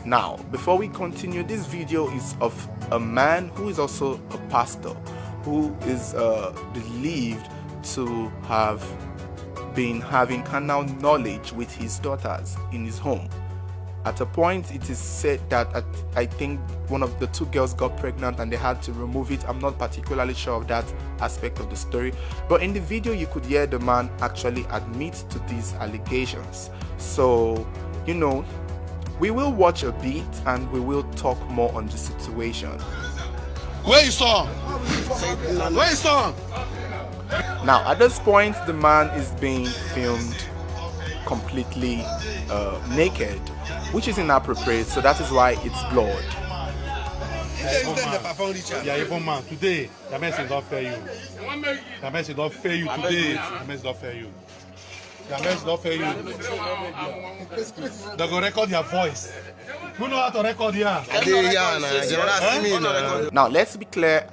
Now, before we continue, this video is of a man who is also a pastor, who is believed to have been having carnal knowledge with his daughters in his home. At a point, it is said that I think one of the two girls got pregnant and they had to remove it. I'm not particularly sure of that aspect of the story, but in the video you could hear the man actually admit to these allegations. So, we will watch a bit and we will talk more on the situation. Where is son? Where is son? Now, at this point, the man is being filmed completely naked, which is inappropriate, so that is why it's blurred. Yeah, even man, today, the message don't fair you. The message don't fair you today. The message don't fair you. The message don't fair you. They go record your voice. Who know how to record here? Now, let's be clear.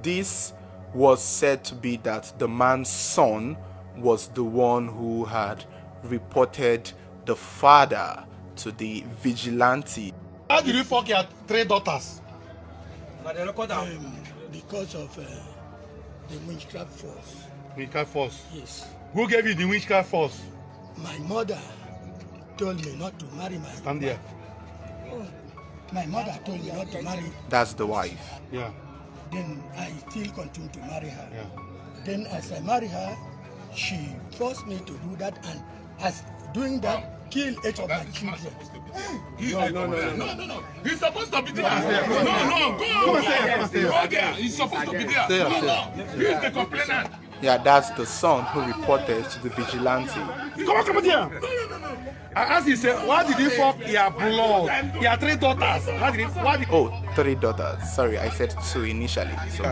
This was said to be that the man's son was the one who had reported the father to the vigilante. How did you fuck your 3 daughters? Because of the witchcraft force. Witchcraft force? Yes. Who gave you the witchcraft force? My mother told me not to marry my Stand there. My mother told me not to marry. That's the wife. Yeah. Then I still continue to marry her. Yeah. Then as I marry her, she forced me to do that, and as doing that, kill 8 of my children. No. He's supposed to be there. No, go there. He's supposed to be there. No. He's the complainant. Yeah, that's the son who reported to the vigilante. Come on here. I asked you, why did you fuck your blood? Your 3 daughters. Oh, 3 daughters. Sorry, I said 2 initially. So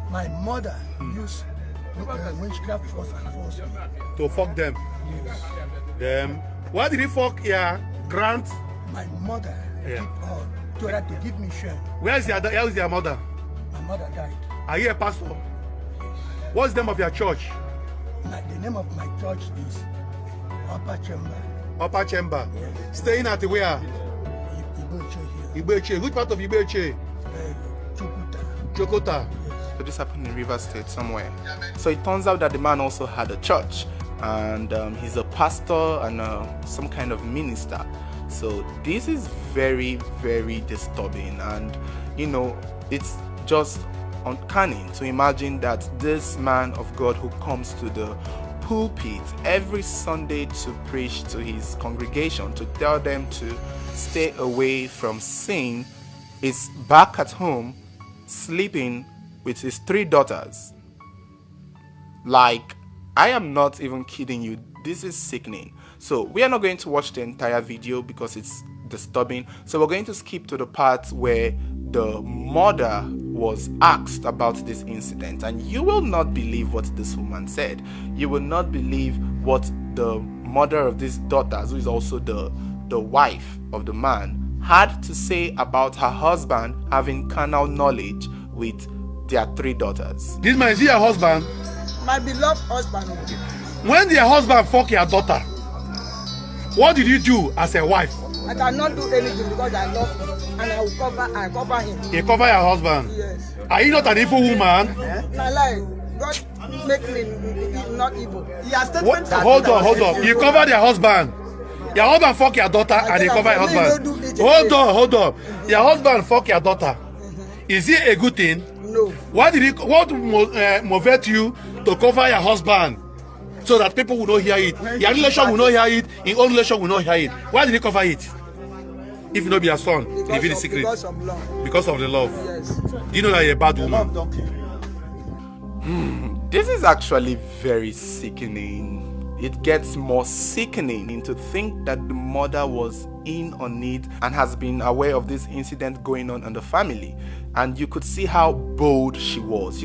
My mother used witchcraft force and forced me. To fuck them. Them. Why did you fuck your grand? My mother told her to give me shame. Where is your mother? My mother died. Are you a pastor? What's the name of your church? The name of my church is Upper Chamber. Upper Chamber. Yes. Staying at where? Igbeche. Which part of Igbeche? Chokota. Yes. So this happened in Rivers State somewhere. So it turns out that the man also had a church, and he's a pastor and some kind of minister. So this is very, very disturbing, and it's just uncanny to imagine that this man of God who comes to the pulpit every Sunday to preach to his congregation, to tell them to stay away from sin, is back at home sleeping with his 3 daughters. Like, I am not even kidding you. This is sickening. So we are not going to watch the entire video because it's disturbing. So we're going to skip to the part where the mother was asked about this incident, and you will not believe what this woman said. You will not believe what the mother of these daughters, who is also the wife of the man, had to say about her husband having carnal knowledge with their 3 daughters. This man, is he your husband? My beloved husband. When your husband fuck your daughter, what did you do as a wife? I cannot do anything because I love him, and I cover him. You cover your husband? Yes. Are you not an evil woman? My life, God make me not evil. He has What? Hold on. You cover your husband. Your husband fuck your daughter and you cover your husband. Hold on. Your husband fuck your daughter. Is it a good thing? No. What motivate you to cover your husband so that people will not hear it? Your relation will not hear it. Your own relation will not hear it. Why did he cover it? If you not be your son, reveal the secret. Because of love. Because of the love. Yes. Do you know that you're a bad woman? This is actually very sickening. It gets more sickening to think that the mother was in on it and has been aware of this incident going on in the family. And you could see how bold she was.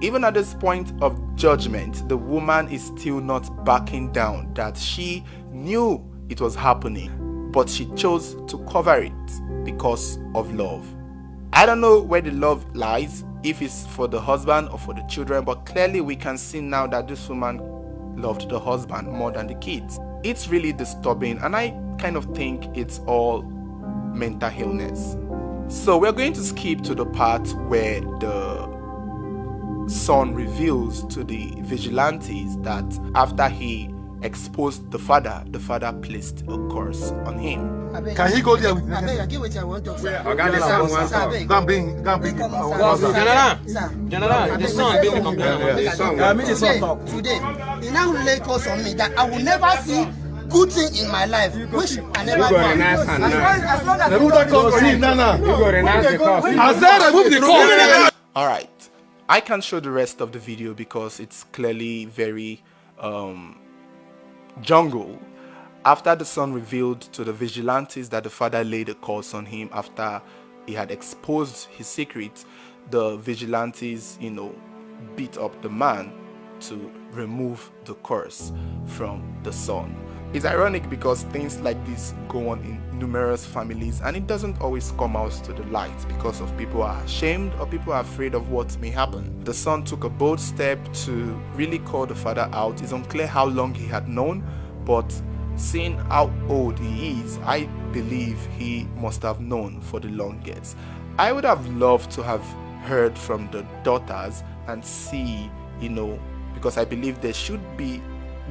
Even at this point of judgment, the woman is still not backing down, that she knew it was happening, but she chose to cover it because of love. I don't know where the love lies, if it's for the husband or for the children, but clearly we can see now that this woman loved the husband more than the kids. It's really disturbing, and I kind of think it's all mental illness. So we're going to skip to the part where the son reveals to the vigilantes that after he exposed the father placed a curse on him. Can he go there with me? I get what I want to say. Go and bring him. General, the son being complained. Today, he now lay curse on me that I will never see good thing in my life, which I never do. As long as Remove that call for him, Nana. All right, I can't show the rest of the video because it's clearly very jungle. After the son revealed to the vigilantes that the father laid a curse on him after he had exposed his secret, the vigilantes, beat up the man to remove the curse from the son. It's ironic because things like this go on in numerous families and it doesn't always come out to the light because of people are ashamed or people are afraid of what may happen. The son took a bold step to really call the father out. It's unclear how long he had known, but seeing how old he is, I believe he must have known for the longest. I would have loved to have heard from the daughters and see, because I believe there should be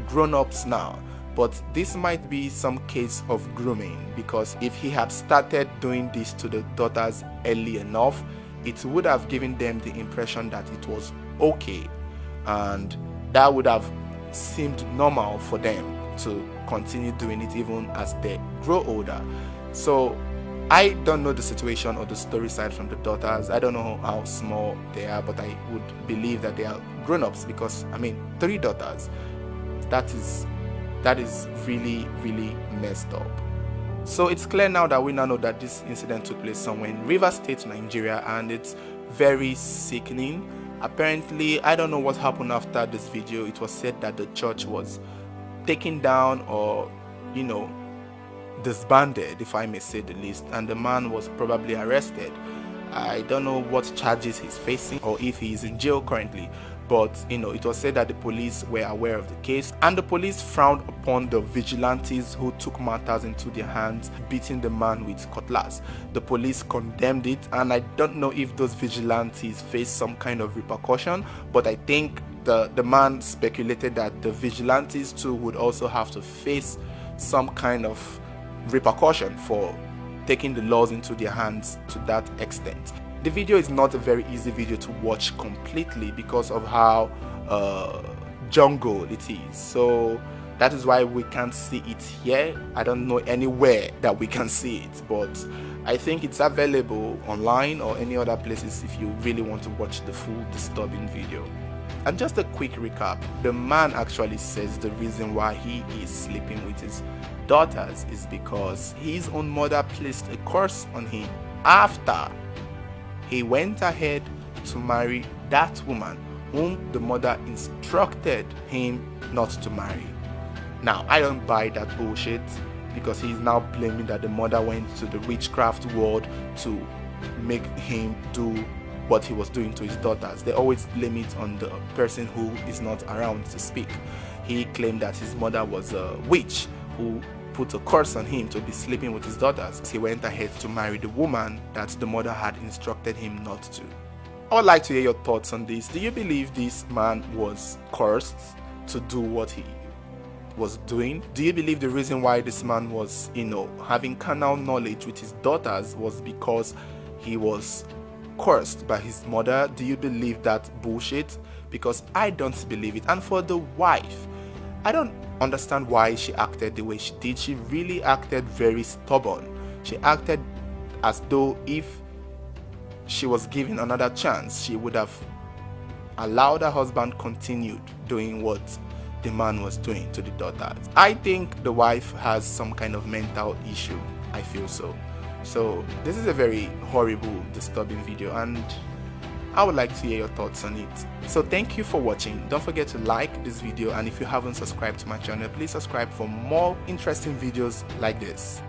grown-ups now. But this might be some case of grooming, because if he had started doing this to the daughters early enough, it would have given them the impression that it was okay, and that would have seemed normal for them to continue doing it even as they grow older. So I don't know the situation or the story side from the daughters. I don't know how small they are, but I would believe that they are grown-ups because 3 daughters. That is really, really messed up. So it's clear now that we now know that this incident took place somewhere in Rivers State, Nigeria, and it's very sickening. Apparently, I don't know what happened after this video. It was said that the church was taken down or, disbanded, if I may say the least, and the man was probably arrested. I don't know what charges he's facing or if he is in jail currently. But it was said that the police were aware of the case, and the police frowned upon the vigilantes who took matters into their hands, beating the man with cutlass. The police condemned it, and I don't know if those vigilantes faced some kind of repercussion, but I think the man speculated that the vigilantes too would also have to face some kind of repercussion for taking the laws into their hands to that extent. The video is not a very easy video to watch completely because of how jungle it is. So that is why we can't see it here. I don't know anywhere that we can see it, but I think it's available online or any other places if you really want to watch the full disturbing video. And just a quick recap, the man actually says the reason why he is sleeping with his daughters is because his own mother placed a curse on him after he went ahead to marry that woman whom the mother instructed him not to marry. Now, I don't buy that bullshit because he's now blaming that the mother went to the witchcraft world to make him do what he was doing to his daughters. They always blame it on the person who is not around to speak. He claimed that his mother was a witch who put a curse on him to be sleeping with his daughters. He went ahead to marry the woman that the mother had instructed him not to. I would like to hear your thoughts on this. Do you believe this man was cursed to do what he was doing? Do you believe the reason why this man was, having carnal knowledge with his daughters was because he was cursed by his mother? Do you believe that bullshit? Because I don't believe it. And for the wife, I don't understand why she acted the way she did. She really acted very stubborn. She acted as though if she was given another chance, she would have allowed her husband continued doing what the man was doing to the daughters. I think the wife has some kind of mental issue. I feel so. So this is a very horrible, disturbing video, and I would like to hear your thoughts on it. So thank you for watching. Don't forget to like this video, and if you haven't subscribed to my channel, please subscribe for more interesting videos like this.